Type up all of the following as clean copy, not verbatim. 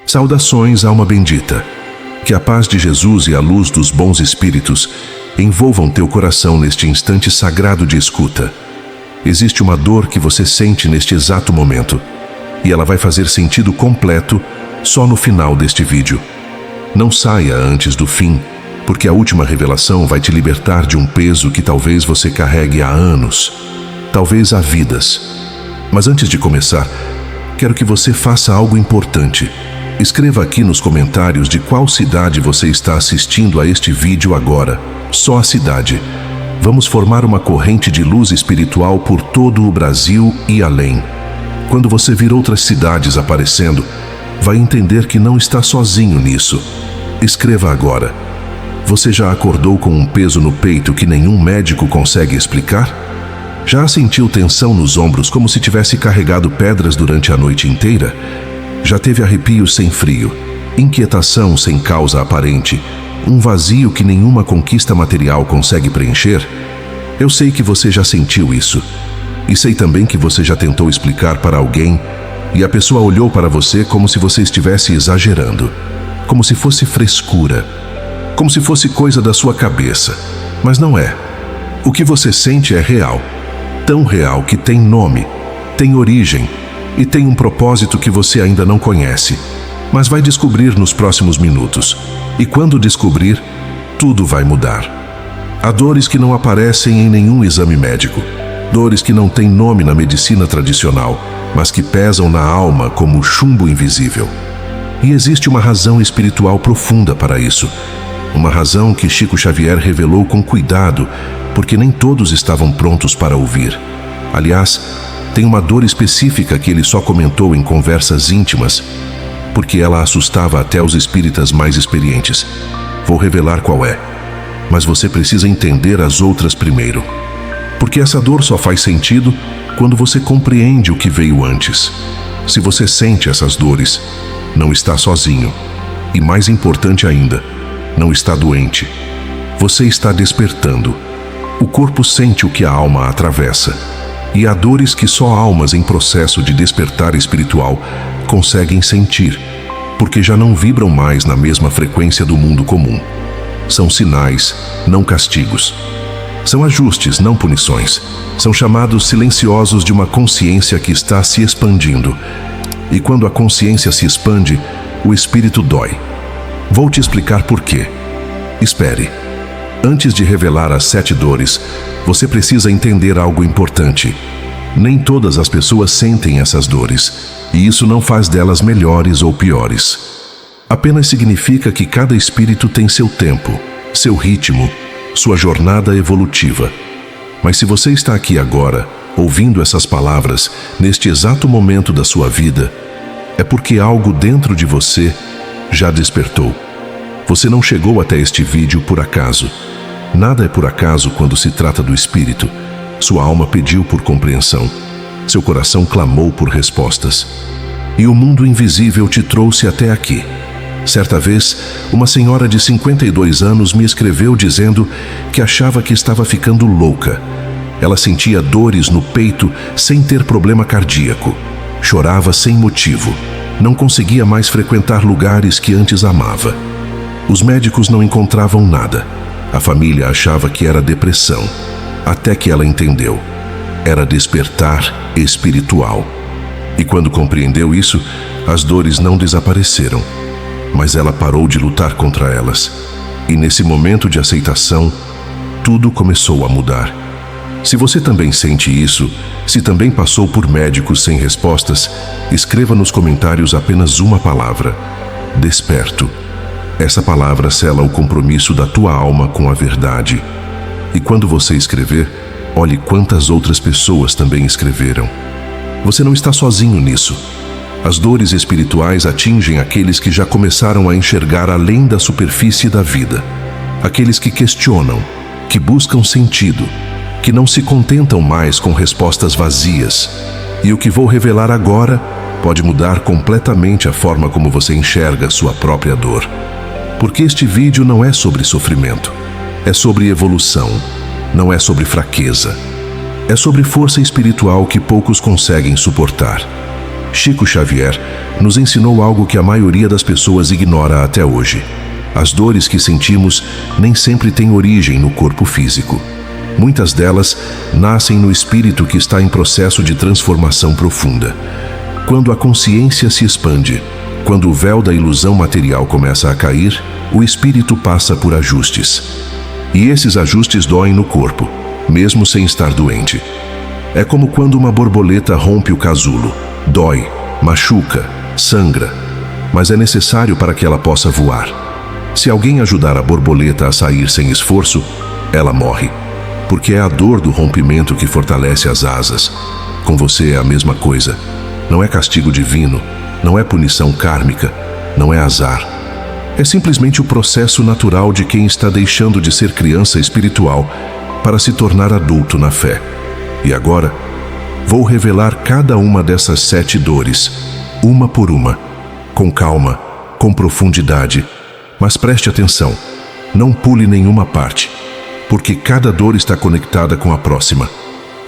Saudações, alma bendita. Que a paz de Jesus e a luz dos bons espíritos envolvam teu coração neste instante sagrado de escuta. Existe uma dor que você sente neste exato momento, e ela vai fazer sentido completo só no final deste vídeo. Não saia antes do fim, porque a última revelação vai te libertar de um peso que talvez você carregue há anos, talvez há vidas. Mas antes de começar, quero que você faça algo importante. Escreva aqui nos comentários de qual cidade você está assistindo a este vídeo agora. Só a cidade. Vamos formar uma corrente de luz espiritual por todo o Brasil e além. Quando você vir outras cidades aparecendo, vai entender que não está sozinho nisso. Escreva agora. Você já acordou com um peso no peito que nenhum médico consegue explicar? Já sentiu tensão nos ombros como se tivesse carregado pedras durante a noite inteira? Já teve arrepios sem frio, inquietação sem causa aparente, um vazio que nenhuma conquista material consegue preencher? Eu sei que você já sentiu isso. E sei também que você já tentou explicar para alguém e a pessoa olhou para você como se você estivesse exagerando, como se fosse frescura, como se fosse coisa da sua cabeça. Mas não é. O que você sente é real, tão real que tem nome, tem origem e tem um propósito que você ainda não conhece, mas vai descobrir nos próximos minutos. E quando descobrir, tudo vai mudar. Há dores que não aparecem em nenhum exame médico, dores que não têm nome na medicina tradicional, mas que pesam na alma como chumbo invisível. E existe uma razão espiritual profunda para isso. Uma razão que Chico Xavier revelou com cuidado, porque nem todos estavam prontos para ouvir. Aliás, tem uma dor específica que ele só comentou em conversas íntimas, porque ela assustava até os espíritas mais experientes. Vou revelar qual é, mas você precisa entender as outras primeiro. Porque essa dor só faz sentido quando você compreende o que veio antes. Se você sente essas dores, não está sozinho. E mais importante ainda, não está doente. Você está despertando. O corpo sente o que a alma atravessa. E há dores que só almas em processo de despertar espiritual conseguem sentir, porque já não vibram mais na mesma frequência do mundo comum. São sinais, não castigos. São ajustes, não punições. São chamados silenciosos de uma consciência que está se expandindo. E quando a consciência se expande, o espírito dói. Vou te explicar por quê. Espere. Antes de revelar as 7 dores, você precisa entender algo importante. Nem todas as pessoas sentem essas dores, e isso não faz delas melhores ou piores. Apenas significa que cada espírito tem seu tempo, seu ritmo, sua jornada evolutiva. Mas se você está aqui agora, ouvindo essas palavras, neste exato momento da sua vida, é porque algo dentro de você já despertou. Você não chegou até este vídeo por acaso. Nada é por acaso quando se trata do espírito. Sua alma pediu por compreensão. Seu coração clamou por respostas. E o mundo invisível te trouxe até aqui. Certa vez, uma senhora de 52 anos me escreveu dizendo que achava que estava ficando louca. Ela sentia dores no peito sem ter problema cardíaco. Chorava sem motivo. Não conseguia mais frequentar lugares que antes amava. Os médicos não encontravam nada. A família achava que era depressão. Até que ela entendeu. Era despertar espiritual. E quando compreendeu isso, as dores não desapareceram. Mas ela parou de lutar contra elas. E nesse momento de aceitação, tudo começou a mudar. Se você também sente isso, se também passou por médicos sem respostas, escreva nos comentários apenas uma palavra: desperto. Essa palavra sela o compromisso da tua alma com a verdade. E quando você escrever, olhe quantas outras pessoas também escreveram. Você não está sozinho nisso. As dores espirituais atingem aqueles que já começaram a enxergar além da superfície da vida. Aqueles que questionam, que buscam sentido, que não se contentam mais com respostas vazias. E o que vou revelar agora pode mudar completamente a forma como você enxerga sua própria dor. Porque este vídeo não é sobre sofrimento, é sobre evolução, não é sobre fraqueza. É sobre força espiritual que poucos conseguem suportar. Chico Xavier nos ensinou algo que a maioria das pessoas ignora até hoje. As dores que sentimos nem sempre têm origem no corpo físico. Muitas delas nascem no espírito que está em processo de transformação profunda. Quando a consciência se expande, quando o véu da ilusão material começa a cair, o espírito passa por ajustes. E esses ajustes doem no corpo, mesmo sem estar doente. É como quando uma borboleta rompe o casulo. Dói, machuca, sangra, mas é necessário para que ela possa voar. Se alguém ajudar a borboleta a sair sem esforço, ela morre, porque é a dor do rompimento que fortalece as asas. Com você é a mesma coisa. Não é castigo divino, não é punição kármica, não é azar. É simplesmente o processo natural de quem está deixando de ser criança espiritual para se tornar adulto na fé. E agora, vou revelar cada uma dessas 7 dores, uma por uma, com calma, com profundidade. Mas preste atenção, não pule nenhuma parte, porque cada dor está conectada com a próxima.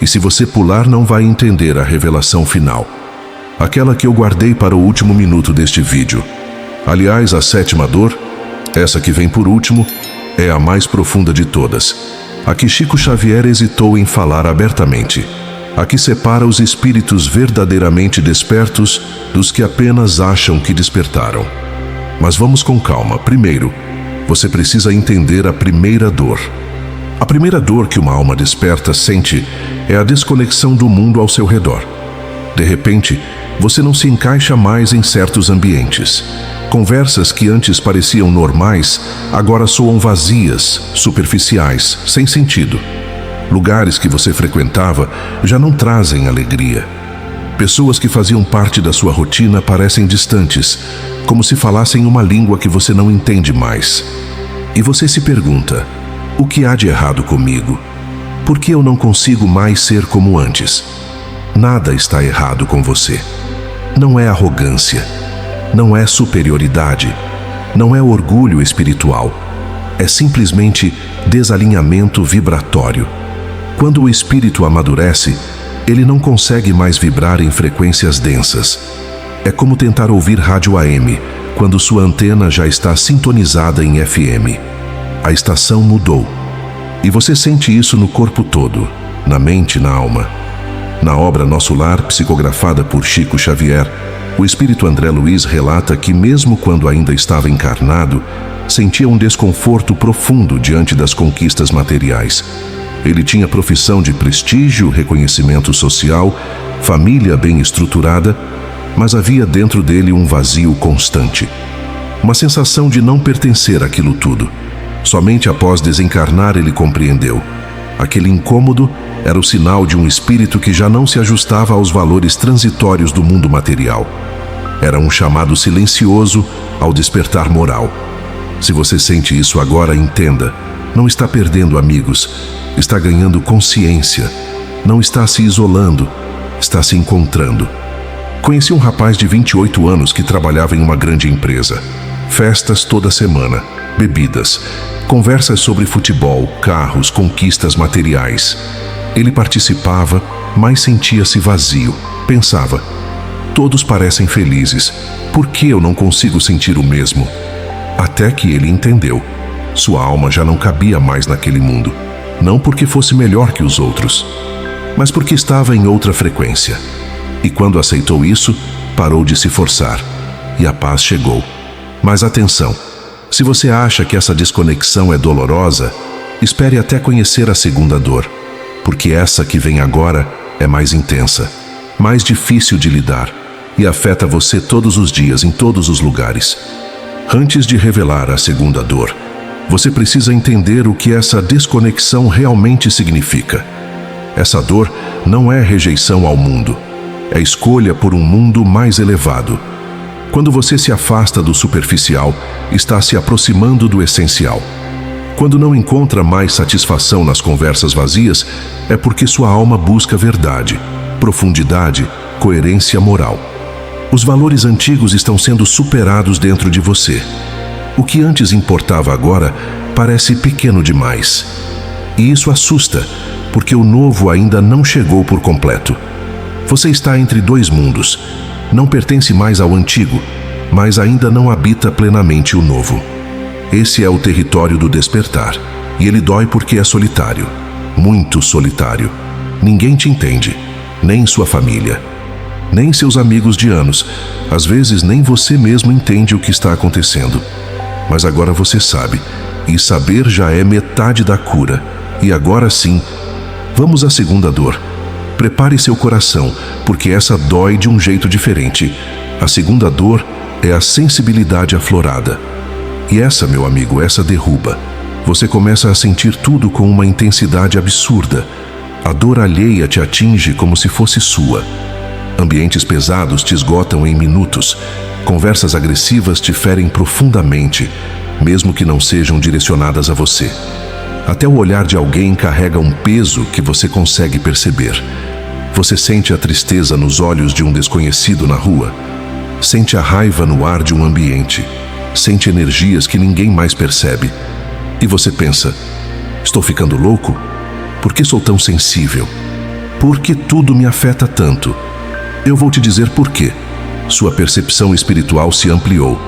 E se você pular, não vai entender a revelação final, aquela que eu guardei para o último minuto deste vídeo. Aliás, a 7ª dor, essa que vem por último, é a mais profunda de todas, a que Chico Xavier hesitou em falar abertamente, a que separa os espíritos verdadeiramente despertos dos que apenas acham que despertaram. Mas vamos com calma. Primeiro, você precisa entender a primeira dor. A primeira dor que uma alma desperta sente é a desconexão do mundo ao seu redor. De repente, você não se encaixa mais em certos ambientes. Conversas que antes pareciam normais, agora soam vazias, superficiais, sem sentido. Lugares que você frequentava já não trazem alegria. Pessoas que faziam parte da sua rotina parecem distantes, como se falassem uma língua que você não entende mais. E você se pergunta: o que há de errado comigo? Por que eu não consigo mais ser como antes? Nada está errado com você. Não é arrogância, não é superioridade, não é orgulho espiritual. É simplesmente desalinhamento vibratório. Quando o espírito amadurece, ele não consegue mais vibrar em frequências densas. É como tentar ouvir rádio AM, quando sua antena já está sintonizada em FM. A estação mudou. E você sente isso no corpo todo, na mente e na alma. Na obra Nosso Lar, psicografada por Chico Xavier, o espírito André Luiz relata que mesmo quando ainda estava encarnado, sentia um desconforto profundo diante das conquistas materiais. Ele tinha profissão de prestígio, reconhecimento social, família bem estruturada, mas havia dentro dele um vazio constante. Uma sensação de não pertencer àquilo tudo. Somente após desencarnar ele compreendeu. Aquele incômodo era o sinal de um espírito que já não se ajustava aos valores transitórios do mundo material. Era um chamado silencioso ao despertar moral. Se você sente isso agora, entenda: não está perdendo amigos, está ganhando consciência. Não está se isolando, está se encontrando. Conheci um rapaz de 28 anos que trabalhava em uma grande empresa. Festas toda semana, bebidas, conversas sobre futebol, carros, conquistas materiais. Ele participava, mas sentia-se vazio. Pensava: todos parecem felizes, por que eu não consigo sentir o mesmo? Até que ele entendeu. Sua alma já não cabia mais naquele mundo. Não porque fosse melhor que os outros, mas porque estava em outra frequência. E quando aceitou isso, parou de se forçar. E a paz chegou. Mas atenção, se você acha que essa desconexão é dolorosa, espere até conhecer a segunda dor, porque essa que vem agora é mais intensa, mais difícil de lidar e afeta você todos os dias, em todos os lugares. Antes de revelar a segunda dor, você precisa entender o que essa desconexão realmente significa. Essa dor não é rejeição ao mundo, é escolha por um mundo mais elevado. Quando você se afasta do superficial, está se aproximando do essencial. Quando não encontra mais satisfação nas conversas vazias, é porque sua alma busca verdade, profundidade, coerência moral. Os valores antigos estão sendo superados dentro de você. O que antes importava agora parece pequeno demais. E isso assusta, porque o novo ainda não chegou por completo. Você está entre dois mundos, não pertence mais ao antigo, mas ainda não habita plenamente o novo. Esse é o território do despertar, e ele dói porque é solitário, muito solitário. Ninguém te entende, nem sua família, nem seus amigos de anos. Às vezes nem você mesmo entende o que está acontecendo. Mas agora você sabe, e saber já é metade da cura. E agora sim, vamos à segunda dor. Prepare seu coração, porque essa dói de um jeito diferente. A segunda dor é a sensibilidade aflorada. E essa, meu amigo, essa derruba. Você começa a sentir tudo com uma intensidade absurda. A dor alheia te atinge como se fosse sua. Ambientes pesados te esgotam em minutos. Conversas agressivas te ferem profundamente, mesmo que não sejam direcionadas a você. Até o olhar de alguém carrega um peso que você consegue perceber. Você sente a tristeza nos olhos de um desconhecido na rua. Sente a raiva no ar de um ambiente. Sente energias que ninguém mais percebe. E você pensa: estou ficando louco? Por que sou tão sensível? Por que tudo me afeta tanto? Eu vou te dizer por quê. Sua percepção espiritual se ampliou.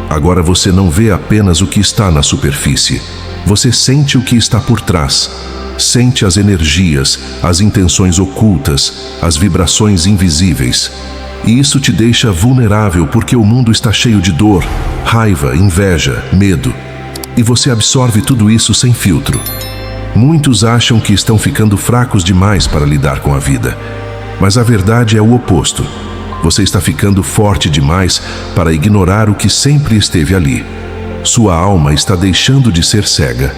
Agora você não vê apenas o que está na superfície. Você sente o que está por trás. Sente as energias, as intenções ocultas, as vibrações invisíveis. E isso te deixa vulnerável porque o mundo está cheio de dor, raiva, inveja, medo. E você absorve tudo isso sem filtro. Muitos acham que estão ficando fracos demais para lidar com a vida. Mas a verdade é o oposto. Você está ficando forte demais para ignorar o que sempre esteve ali. Sua alma está deixando de ser cega.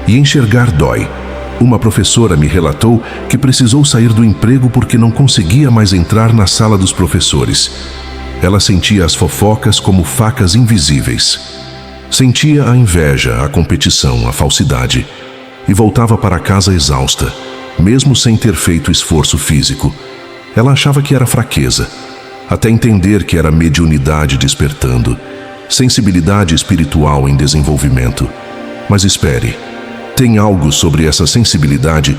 E enxergar dói. Uma professora me relatou que precisou sair do emprego porque não conseguia mais entrar na sala dos professores. Ela sentia as fofocas como facas invisíveis. Sentia a inveja, a competição, a falsidade. E voltava para casa exausta, mesmo sem ter feito esforço físico. Ela achava que era fraqueza, até entender que era mediunidade despertando, sensibilidade espiritual em desenvolvimento. Mas espere, tem algo sobre essa sensibilidade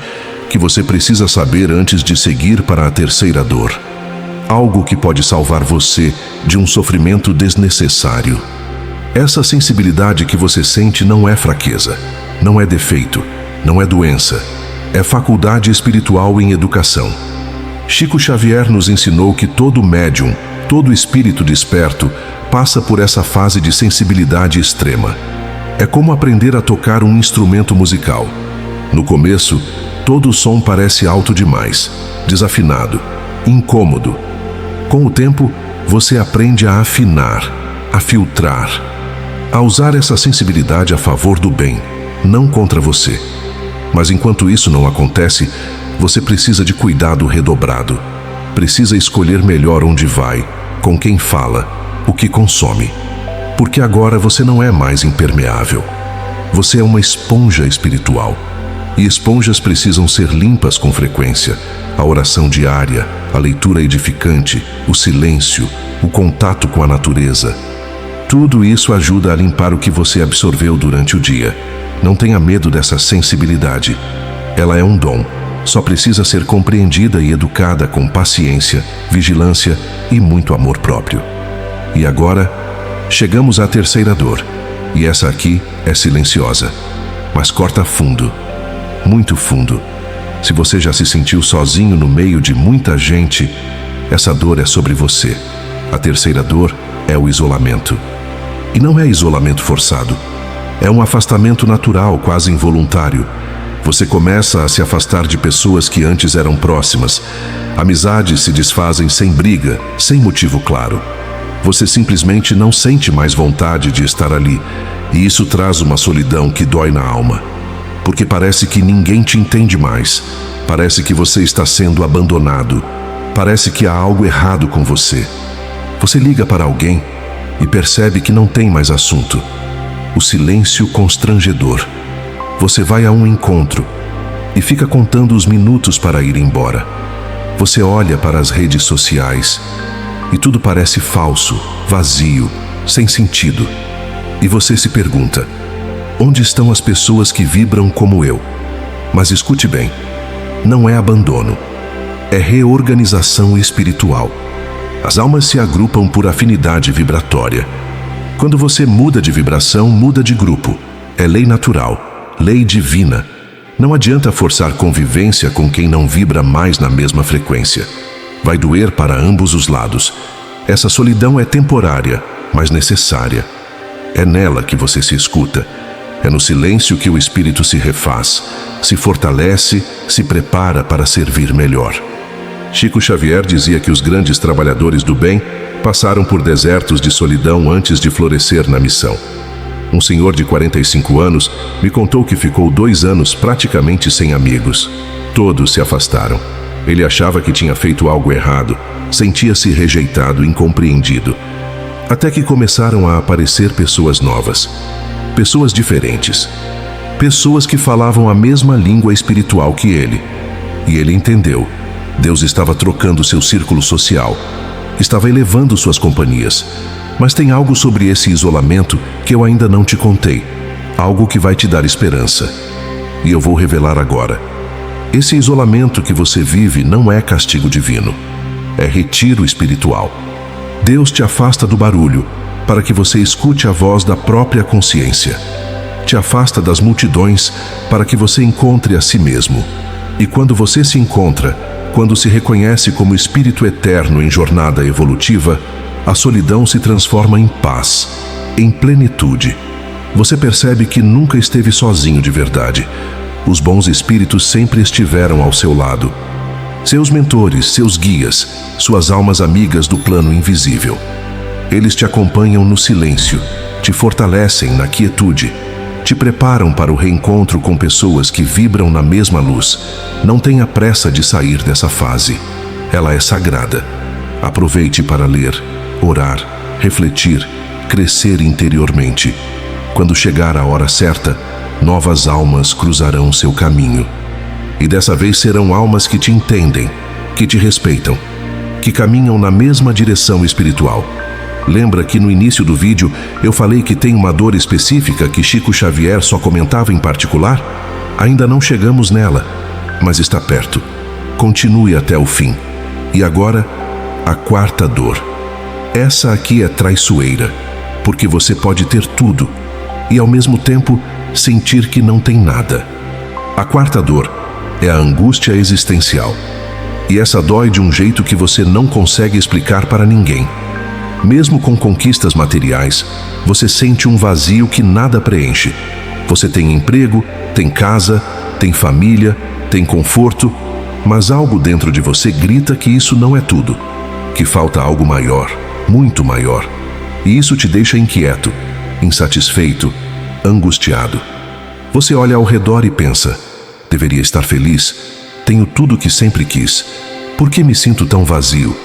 que você precisa saber antes de seguir para a terceira dor. Algo que pode salvar você de um sofrimento desnecessário. Essa sensibilidade que você sente não é fraqueza, não é defeito, não é doença, é faculdade espiritual em educação. Chico Xavier nos ensinou que todo médium, todo espírito desperto, passa por essa fase de sensibilidade extrema. É como aprender a tocar um instrumento musical. No começo, todo o som parece alto demais, desafinado, incômodo. Com o tempo, você aprende a afinar, a filtrar, a usar essa sensibilidade a favor do bem, não contra você. Mas enquanto isso não acontece, você precisa de cuidado redobrado. Precisa escolher melhor onde vai, com quem fala, o que consome. Porque agora você não é mais impermeável. Você é uma esponja espiritual. E esponjas precisam ser limpas com frequência. A oração diária, a leitura edificante, o silêncio, o contato com a natureza. Tudo isso ajuda a limpar o que você absorveu durante o dia. Não tenha medo dessa sensibilidade. Ela é um dom. Só precisa ser compreendida e educada com paciência, vigilância e muito amor próprio. E agora, chegamos à terceira dor. E essa aqui é silenciosa, mas corta fundo, muito fundo. Se você já se sentiu sozinho no meio de muita gente, essa dor é sobre você. A terceira dor é o isolamento. E não é isolamento forçado. É um afastamento natural, quase involuntário. Você começa a se afastar de pessoas que antes eram próximas. Amizades se desfazem sem briga, sem motivo claro. Você simplesmente não sente mais vontade de estar ali. E isso traz uma solidão que dói na alma. Porque parece que ninguém te entende mais. Parece que você está sendo abandonado. Parece que há algo errado com você. Você liga para alguém e percebe que não tem mais assunto. O silêncio constrangedor. Você vai a um encontro e fica contando os minutos para ir embora. Você olha para as redes sociais e tudo parece falso, vazio, sem sentido. E você se pergunta: onde estão as pessoas que vibram como eu? Mas escute bem, não é abandono, é reorganização espiritual. As almas se agrupam por afinidade vibratória. Quando você muda de vibração, muda de grupo. É lei natural, lei divina. Não adianta forçar convivência com quem não vibra mais na mesma frequência. Vai doer para ambos os lados. Essa solidão é temporária, mas necessária. É nela que você se escuta. É no silêncio que o espírito se refaz, se fortalece, se prepara para servir melhor. Chico Xavier dizia que os grandes trabalhadores do bem passaram por desertos de solidão antes de florescer na missão. Um senhor de 45 anos me contou que ficou 2 anos praticamente sem amigos. Todos se afastaram. Ele achava que tinha feito algo errado, sentia-se rejeitado, incompreendido. Até que começaram a aparecer pessoas novas, pessoas diferentes, pessoas que falavam a mesma língua espiritual que ele. E ele entendeu. Deus estava trocando seu círculo social, estava elevando suas companhias. Mas tem algo sobre esse isolamento que eu ainda não te contei, algo que vai te dar esperança. E eu vou revelar agora. Esse isolamento que você vive não é castigo divino, é retiro espiritual. Deus te afasta do barulho para que você escute a voz da própria consciência. Te afasta das multidões para que você encontre a si mesmo. E quando você se encontra, quando se reconhece como espírito eterno em jornada evolutiva, a solidão se transforma em paz, em plenitude. Você percebe que nunca esteve sozinho de verdade. Os bons espíritos sempre estiveram ao seu lado. Seus mentores, seus guias, suas almas amigas do plano invisível. Eles te acompanham no silêncio, te fortalecem na quietude, te preparam para o reencontro com pessoas que vibram na mesma luz. Não tenha pressa de sair dessa fase. Ela é sagrada. Aproveite para ler, orar, refletir, crescer interiormente. Quando chegar a hora certa, novas almas cruzarão seu caminho. E dessa vez serão almas que te entendem, que te respeitam, que caminham na mesma direção espiritual. Lembra que no início do vídeo eu falei que tem uma dor específica que Chico Xavier só comentava em particular? Ainda não chegamos nela, mas está perto. Continue até o fim. E agora, a 4ª dor. Essa aqui é traiçoeira, porque você pode ter tudo e ao mesmo tempo sentir que não tem nada. A 4ª dor é a angústia existencial. E essa dói de um jeito que você não consegue explicar para ninguém. Mesmo com conquistas materiais, você sente um vazio que nada preenche. Você tem emprego, tem casa, tem família, tem conforto, mas algo dentro de você grita que isso não é tudo, que falta algo maior, muito maior. E isso te deixa inquieto, insatisfeito, angustiado. Você olha ao redor e pensa: deveria estar feliz, tenho tudo o que sempre quis. Por que me sinto tão vazio?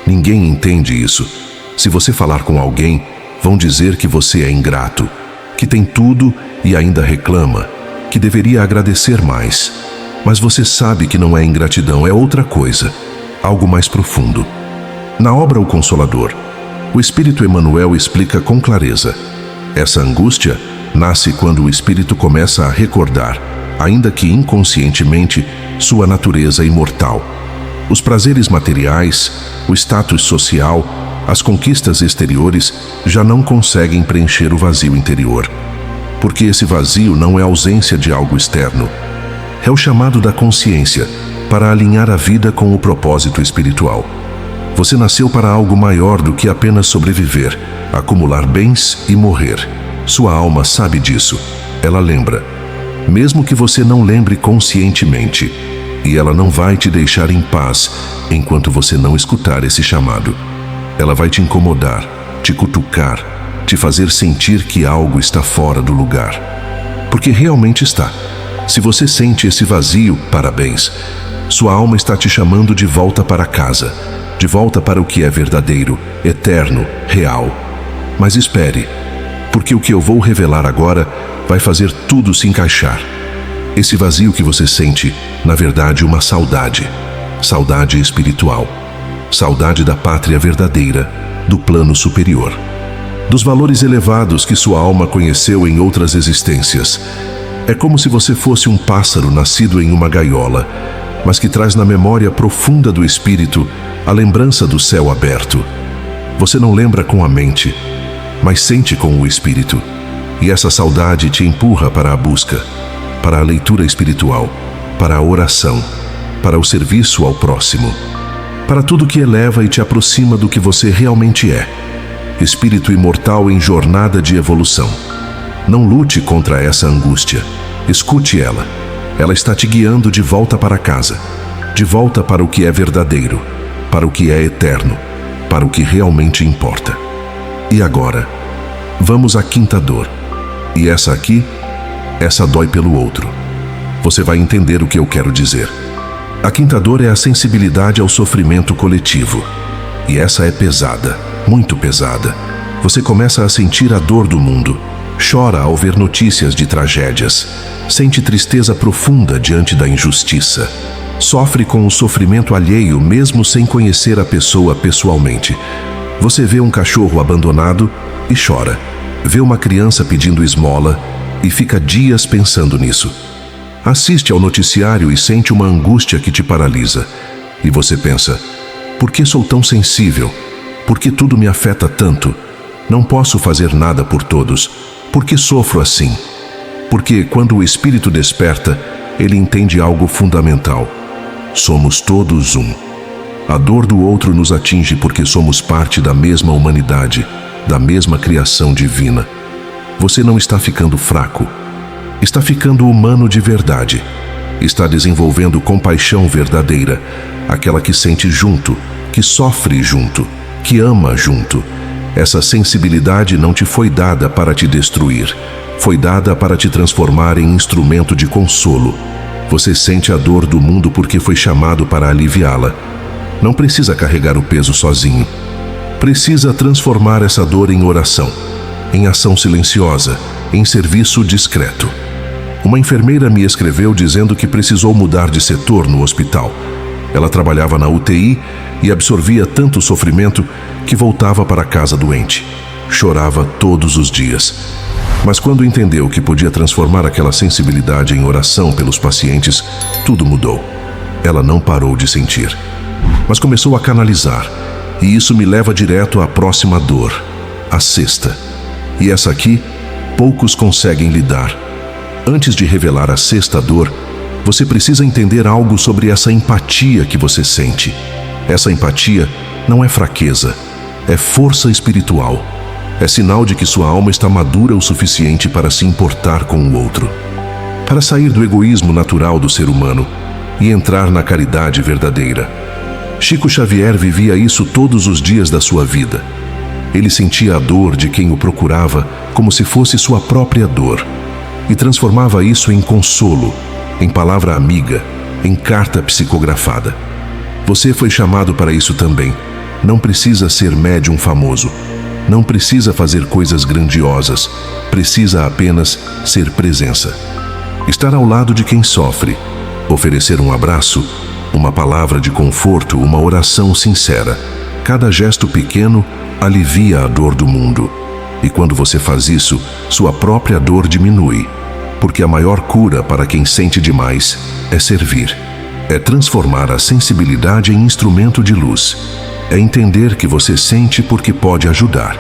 Ninguém entende isso. Se você falar com alguém, vão dizer que você é ingrato, que tem tudo e ainda reclama, que deveria agradecer mais. Mas você sabe que não é ingratidão, é outra coisa, algo mais profundo. Na obra O Consolador, o Espírito Emmanuel explica com clareza. Essa angústia nasce quando o espírito começa a recordar, ainda que inconscientemente, sua natureza imortal. Os prazeres materiais, o status social, as conquistas exteriores já não conseguem preencher o vazio interior. Porque esse vazio não é ausência de algo externo. É o chamado da consciência para alinhar a vida com o propósito espiritual. Você nasceu para algo maior do que apenas sobreviver, acumular bens e morrer. Sua alma sabe disso. Ela lembra. Mesmo que você não lembre conscientemente. E ela não vai te deixar em paz enquanto você não escutar esse chamado. Ela vai te incomodar, te cutucar, te fazer sentir que algo está fora do lugar. Porque realmente está. Se você sente esse vazio, parabéns. Sua alma está te chamando de volta para casa, de volta para o que é verdadeiro, eterno, real. Mas espere, porque o que eu vou revelar agora vai fazer tudo se encaixar. Esse vazio que você sente, na verdade, uma saudade. Saudade espiritual. Saudade da pátria verdadeira, do plano superior. Dos valores elevados que sua alma conheceu em outras existências. É como se você fosse um pássaro nascido em uma gaiola, mas que traz na memória profunda do espírito a lembrança do céu aberto. Você não lembra com a mente, mas sente com o espírito. E essa saudade te empurra para a busca, para a leitura espiritual, para a oração, para o serviço ao próximo, para tudo que eleva e te aproxima do que você realmente é, espírito imortal em jornada de evolução. Não lute contra essa angústia. Escute ela. Ela está te guiando de volta para casa, de volta para o que é verdadeiro, para o que é eterno, para o que realmente importa. E agora, vamos à quinta dor. E essa aqui, essa dói pelo outro. Você vai entender o que eu quero dizer. A quinta dor é a sensibilidade ao sofrimento coletivo. E essa é pesada, muito pesada. Você começa a sentir a dor do mundo. Chora ao ver notícias de tragédias. Sente tristeza profunda diante da injustiça. Sofre com o sofrimento alheio mesmo sem conhecer a pessoa pessoalmente. Você vê um cachorro abandonado e chora. Vê uma criança pedindo esmola e fica dias pensando nisso. Assiste ao noticiário e sente uma angústia que te paralisa. E você pensa: por que sou tão sensível? Por que tudo me afeta tanto? Não posso fazer nada por todos. Por que sofro assim? Porque quando o espírito desperta, ele entende algo fundamental. Somos todos um. A dor do outro nos atinge porque somos parte da mesma humanidade, da mesma criação divina. Você não está ficando fraco. Está ficando humano de verdade. Está desenvolvendo compaixão verdadeira, aquela que sente junto, que sofre junto, que ama junto. Essa sensibilidade não te foi dada para te destruir. Foi dada para te transformar em instrumento de consolo. Você sente a dor do mundo porque foi chamado para aliviá-la. Não precisa carregar o peso sozinho. Precisa transformar essa dor em oração, em ação silenciosa, em serviço discreto. Uma enfermeira me escreveu dizendo que precisou mudar de setor no hospital. Ela trabalhava na UTI e absorvia tanto sofrimento que voltava para casa doente. Chorava todos os dias. Mas quando entendeu que podia transformar aquela sensibilidade em oração pelos pacientes, tudo mudou. Ela não parou de sentir, mas começou a canalizar. E isso me leva direto à próxima dor, a sexta. E essa aqui, poucos conseguem lidar. Antes de revelar a sexta dor, você precisa entender algo sobre essa empatia que você sente. Essa empatia não é fraqueza, é força espiritual. É sinal de que sua alma está madura o suficiente para se importar com o outro, para sair do egoísmo natural do ser humano e entrar na caridade verdadeira. Chico Xavier vivia isso todos os dias da sua vida. Ele sentia a dor de quem o procurava como se fosse sua própria dor e transformava isso em consolo, em palavra amiga, em carta psicografada. Você foi chamado para isso também. Não precisa ser médium famoso. Não precisa fazer coisas grandiosas, precisa apenas ser presença. Estar ao lado de quem sofre, oferecer um abraço, uma palavra de conforto, uma oração sincera. Cada gesto pequeno alivia a dor do mundo. E quando você faz isso, sua própria dor diminui, porque a maior cura para quem sente demais é servir. É transformar a sensibilidade em instrumento de luz. É entender que você sente porque pode ajudar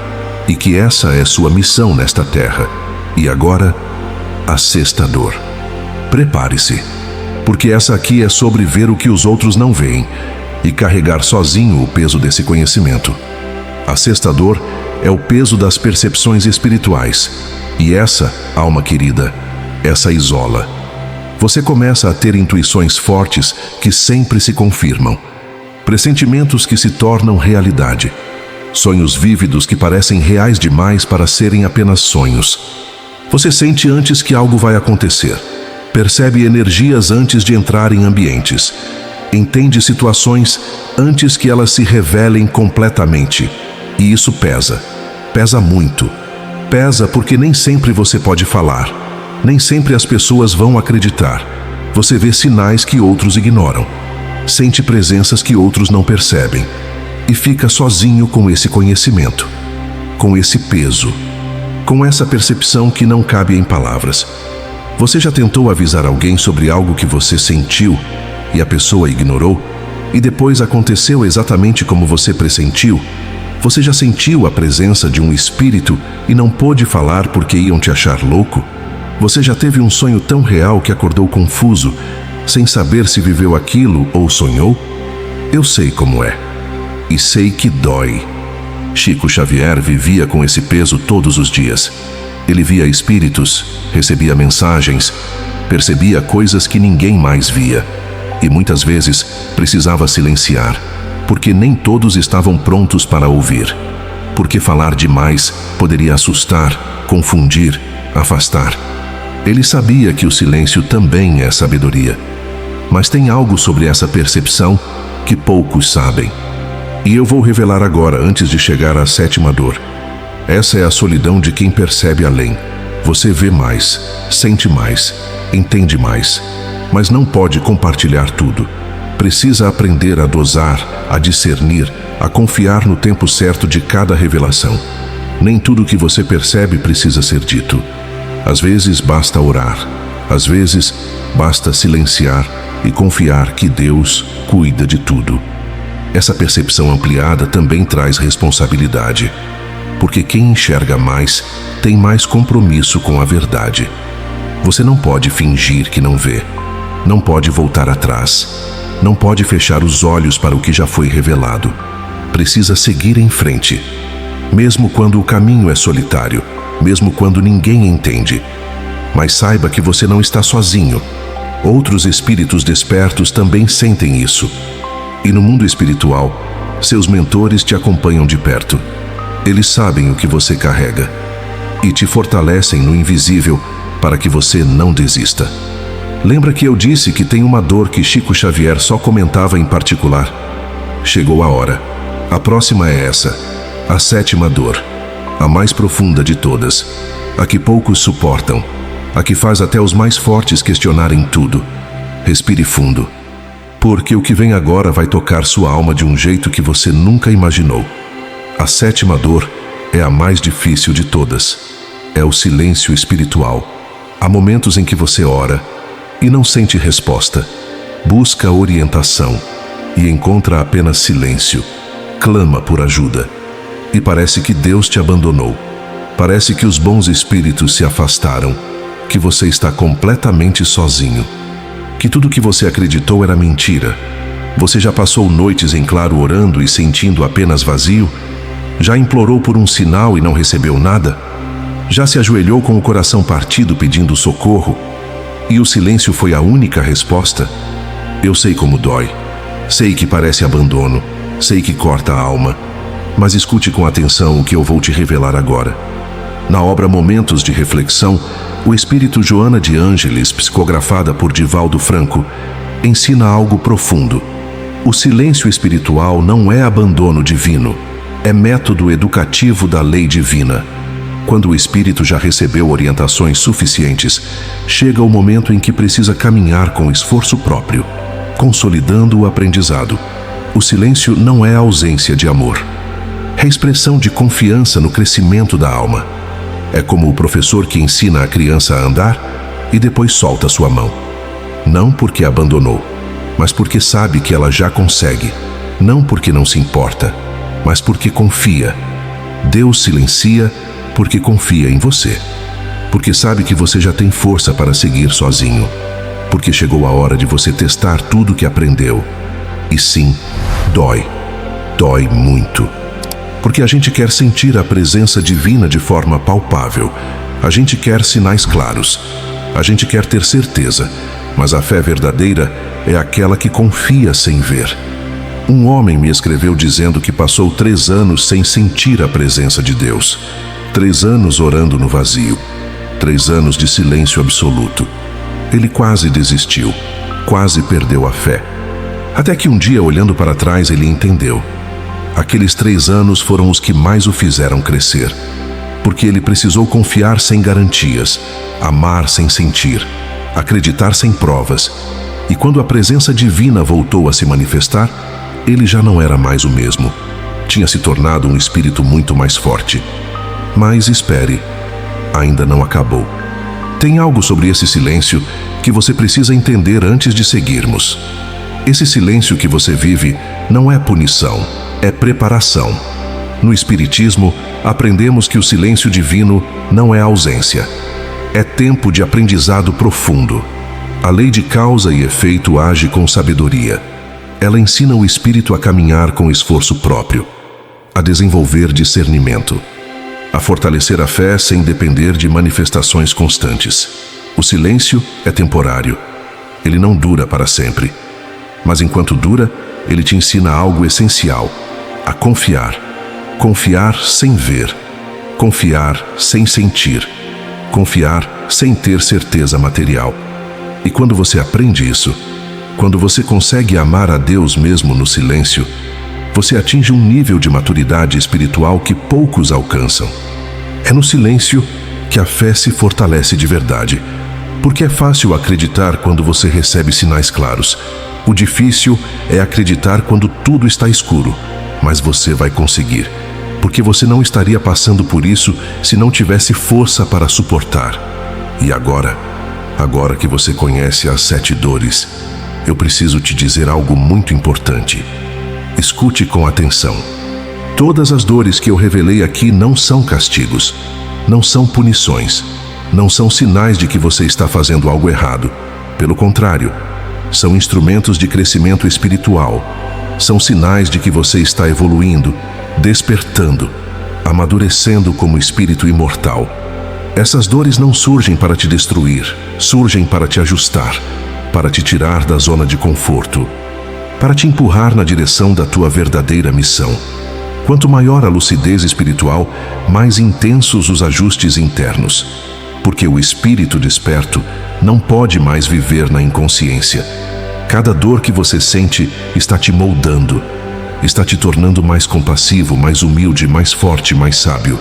e que essa é sua missão nesta terra. E agora, a sexta dor. Prepare-se, porque essa aqui é sobre ver o que os outros não veem e carregar sozinho o peso desse conhecimento. A sexta dor é o peso das percepções espirituais. E essa, alma querida, essa isola. Você começa a ter intuições fortes que sempre se confirmam. Pressentimentos que se tornam realidade. Sonhos vívidos que parecem reais demais para serem apenas sonhos. Você sente antes que algo vai acontecer. Percebe energias antes de entrar em ambientes. Entende situações antes que elas se revelem completamente. E isso pesa. Pesa muito. Pesa porque nem sempre você pode falar. Nem sempre as pessoas vão acreditar. Você vê sinais que outros ignoram. Sente presenças que outros não percebem e fica sozinho com esse conhecimento, com esse peso, com essa percepção que não cabe em palavras. Você já tentou avisar alguém sobre algo que você sentiu e a pessoa ignorou? e depois aconteceu exatamente como você pressentiu. Você já sentiu a presença de um espírito e não pôde falar porque iam te achar louco? Você já teve um sonho tão real que acordou confuso, sem saber se viveu aquilo ou sonhou? Eu sei como é. E sei que dói. Chico Xavier vivia com esse peso todos os dias. Ele via espíritos, recebia mensagens, percebia coisas que ninguém mais via. E muitas vezes precisava silenciar, porque nem todos estavam prontos para ouvir. Porque falar demais poderia assustar, confundir, afastar. Ele sabia que o silêncio também é sabedoria. Mas tem algo sobre essa percepção que poucos sabem. E eu vou revelar agora, antes de chegar à sétima dor. Essa é a solidão de quem percebe além. Você vê mais, sente mais, entende mais, mas não pode compartilhar tudo. Precisa aprender a dosar, a discernir, a confiar no tempo certo de cada revelação. Nem tudo que você percebe precisa ser dito. Às vezes basta orar, às vezes basta silenciar e confiar que Deus cuida de tudo. Essa percepção ampliada também traz responsabilidade, porque quem enxerga mais tem mais compromisso com a verdade. Você não pode fingir que não vê, não pode voltar atrás, não pode fechar os olhos para o que já foi revelado. Precisa seguir em frente, mesmo quando o caminho é solitário, mesmo quando ninguém entende. Mas saiba que você não está sozinho. Outros espíritos despertos também sentem isso. E no mundo espiritual, seus mentores te acompanham de perto. Eles sabem o que você carrega e te fortalecem no invisível para que você não desista. Lembra que eu disse que tem uma dor que Chico Xavier só comentava em particular? Chegou a hora. A próxima é essa, a sétima dor, a mais profunda de todas, a que poucos suportam, a que faz até os mais fortes questionarem tudo. Respire fundo, porque o que vem agora vai tocar sua alma de um jeito que você nunca imaginou. A sétima dor é a mais difícil de todas. É o silêncio espiritual. Há momentos em que você ora e não sente resposta. Busca orientação e encontra apenas silêncio. Clama por ajuda. E parece que Deus te abandonou. Parece que os bons espíritos se afastaram, que você está completamente sozinho, que tudo que você acreditou era mentira. Você já passou noites em claro orando e sentindo apenas vazio? Já implorou por um sinal e não recebeu nada? Já se ajoelhou com o coração partido pedindo socorro? E o silêncio foi a única resposta? Eu sei como dói. Sei que parece abandono. Sei que corta a alma. Mas escute com atenção o que eu vou te revelar agora. Na obra Momentos de Reflexão, o espírito Joana de Ângeles, psicografada por Divaldo Franco, ensina algo profundo. O silêncio espiritual não é abandono divino, é método educativo da lei divina. Quando o espírito já recebeu orientações suficientes, chega o momento em que precisa caminhar com esforço próprio, consolidando o aprendizado. O silêncio não é ausência de amor. É expressão de confiança no crescimento da alma. É como o professor que ensina a criança a andar e depois solta sua mão. Não porque abandonou, mas porque sabe que ela já consegue. Não porque não se importa, mas porque confia. Deus silencia porque confia em você. Porque sabe que você já tem força para seguir sozinho. Porque chegou a hora de você testar tudo que aprendeu. E sim, dói. Dói muito. Porque a gente quer sentir a presença divina de forma palpável. A gente quer sinais claros. A gente quer ter certeza. Mas a fé verdadeira é aquela que confia sem ver. Um homem me escreveu dizendo que passou 3 anos sem sentir a presença de Deus. 3 anos orando no vazio. 3 anos de silêncio absoluto. Ele quase desistiu. Quase perdeu a fé. Até que um dia, olhando para trás, ele entendeu. Aqueles 3 anos foram os que mais o fizeram crescer. Porque ele precisou confiar sem garantias, amar sem sentir, acreditar sem provas. E quando a presença divina voltou a se manifestar, ele já não era mais o mesmo. Tinha se tornado um espírito muito mais forte. Mas espere, ainda não acabou. Tem algo sobre esse silêncio que você precisa entender antes de seguirmos. Esse silêncio que você vive não é punição, é preparação. No Espiritismo, aprendemos que o silêncio divino não é ausência. É tempo de aprendizado profundo. A lei de causa e efeito age com sabedoria. Ela ensina o espírito a caminhar com esforço próprio, a desenvolver discernimento, a fortalecer a fé sem depender de manifestações constantes. O silêncio é temporário. Ele não dura para sempre. Mas enquanto dura, ele te ensina algo essencial: a confiar. Confiar sem ver. Confiar sem sentir. Confiar sem ter certeza material. E quando você aprende isso, quando você consegue amar a Deus mesmo no silêncio, você atinge um nível de maturidade espiritual que poucos alcançam. É no silêncio que a fé se fortalece de verdade, porque é fácil acreditar quando você recebe sinais claros. O difícil é acreditar quando tudo está escuro, mas você vai conseguir, porque você não estaria passando por isso se não tivesse força para suportar. E agora que você conhece as 7 dores, eu preciso te dizer algo muito importante. Escute com atenção. Todas as dores que eu revelei aqui não são castigos, não são punições, não são sinais de que você está fazendo algo errado. Pelo contrário, são instrumentos de crescimento espiritual. São sinais de que você está evoluindo, despertando, amadurecendo como espírito imortal. Essas dores não surgem para te destruir, surgem para te ajustar, para te tirar da zona de conforto, para te empurrar na direção da tua verdadeira missão. Quanto maior a lucidez espiritual, mais intensos os ajustes internos, porque o espírito desperto não pode mais viver na inconsciência. Cada dor que você sente está te moldando, está te tornando mais compassivo, mais humilde, mais forte, mais sábio.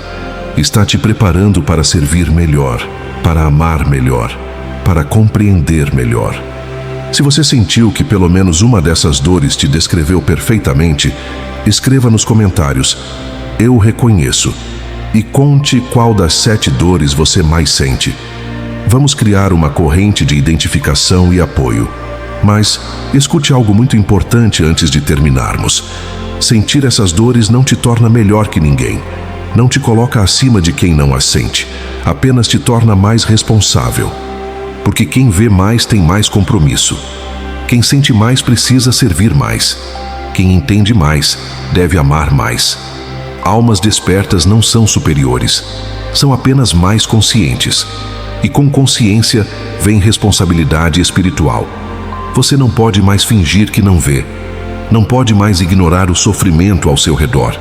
Está te preparando para servir melhor, para amar melhor, para compreender melhor. Se você sentiu que pelo menos uma dessas dores te descreveu perfeitamente, escreva nos comentários: eu reconheço. E conte qual das 7 dores você mais sente. Vamos criar uma corrente de identificação e apoio. Mas escute algo muito importante antes de terminarmos. Sentir essas dores não te torna melhor que ninguém. Não te coloca acima de quem não as sente. Apenas te torna mais responsável. Porque quem vê mais tem mais compromisso. Quem sente mais precisa servir mais. Quem entende mais deve amar mais. Almas despertas não são superiores. São apenas mais conscientes. E com consciência vem responsabilidade espiritual. Você não pode mais fingir que não vê. Não pode mais ignorar o sofrimento ao seu redor.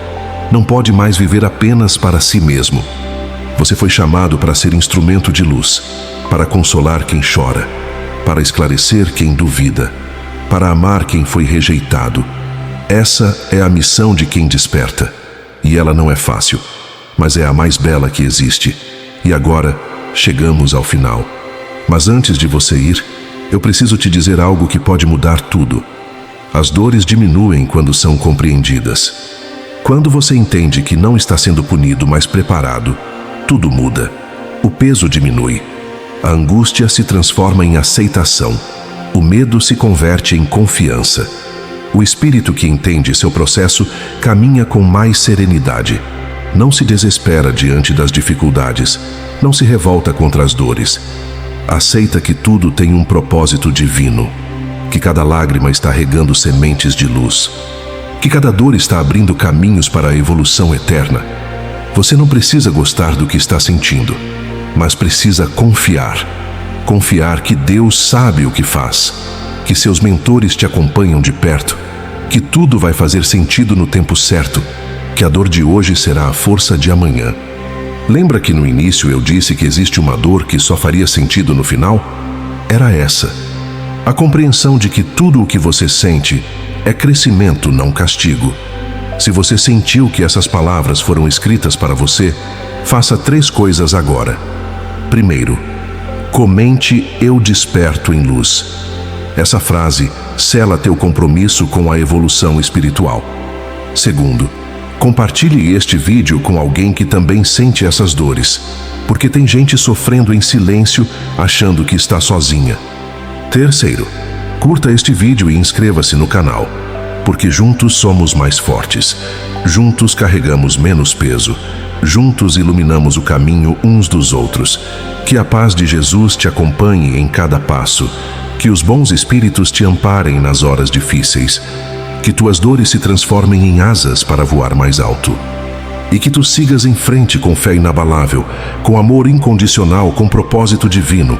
Não pode mais viver apenas para si mesmo. Você foi chamado para ser instrumento de luz, para consolar quem chora, para esclarecer quem duvida, para amar quem foi rejeitado. Essa é a missão de quem desperta. E ela não é fácil, mas é a mais bela que existe. E agora, chegamos ao final. Mas antes de você ir, eu preciso te dizer algo que pode mudar tudo. As dores diminuem quando são compreendidas. Quando você entende que não está sendo punido, mas preparado, tudo muda. O peso diminui. A angústia se transforma em aceitação. O medo se converte em confiança. O espírito que entende seu processo caminha com mais serenidade. Não se desespera diante das dificuldades. Não se revolta contra as dores. Aceita que tudo tem um propósito divino. Que cada lágrima está regando sementes de luz. Que cada dor está abrindo caminhos para a evolução eterna. Você não precisa gostar do que está sentindo, mas precisa confiar. Confiar que Deus sabe o que faz, que seus mentores te acompanham de perto, que tudo vai fazer sentido no tempo certo, que a dor de hoje será a força de amanhã. Lembra que no início eu disse que existe uma dor que só faria sentido no final? Era essa. A compreensão de que tudo o que você sente é crescimento, não castigo. Se você sentiu que essas palavras foram escritas para você, faça 3 coisas agora. Primeiro, comente "Eu desperto em luz". Essa frase sela teu compromisso com a evolução espiritual. Segundo, compartilhe este vídeo com alguém que também sente essas dores, porque tem gente sofrendo em silêncio, achando que está sozinha. Terceiro, Curta este vídeo e inscreva-se no canal, porque juntos somos mais fortes. Juntos carregamos menos peso. Juntos iluminamos o caminho uns dos outros. Que a paz de Jesus te acompanhe em cada passo. Que os bons espíritos te amparem nas horas difíceis. Que tuas dores se transformem em asas para voar mais alto. E que tu sigas em frente com fé inabalável, com amor incondicional, com propósito divino.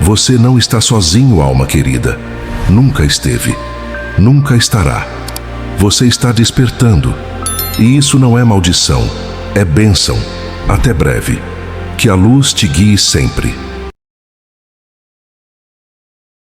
Você não está sozinho, alma querida. Nunca esteve. Nunca estará. Você está despertando. E isso não é maldição, é bênção. Até breve. Que a luz te guie sempre.